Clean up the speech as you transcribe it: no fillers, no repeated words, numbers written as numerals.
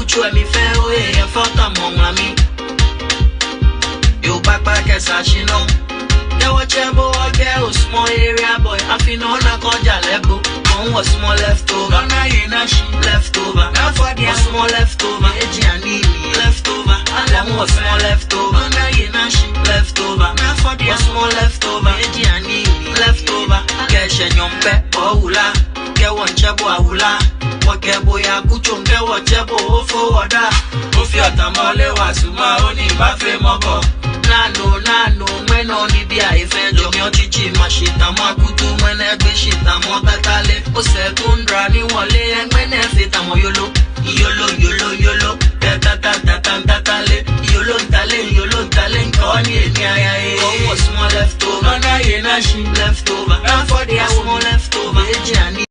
Uchu mi fe o e fota mon mami. You backpack Sashino. There was chebo girl, small area boy. I feel no na koja lebo. One was small leftover. Na yena she leftover. Na for the small leftover. Eji ani leftover. One was small leftover. Na yena she leftover. Na for the small leftover. Eji ani leftover. Keshe nyompe oula. Ke won chebo aula. Wakebo ya kuchonge wa chebo ofo wada. Ofi atamole wasuma oni bafe moko. Nano, when only be a friend of your teaching, Mashita Makutu, when every shit I'm on the tale, or second running one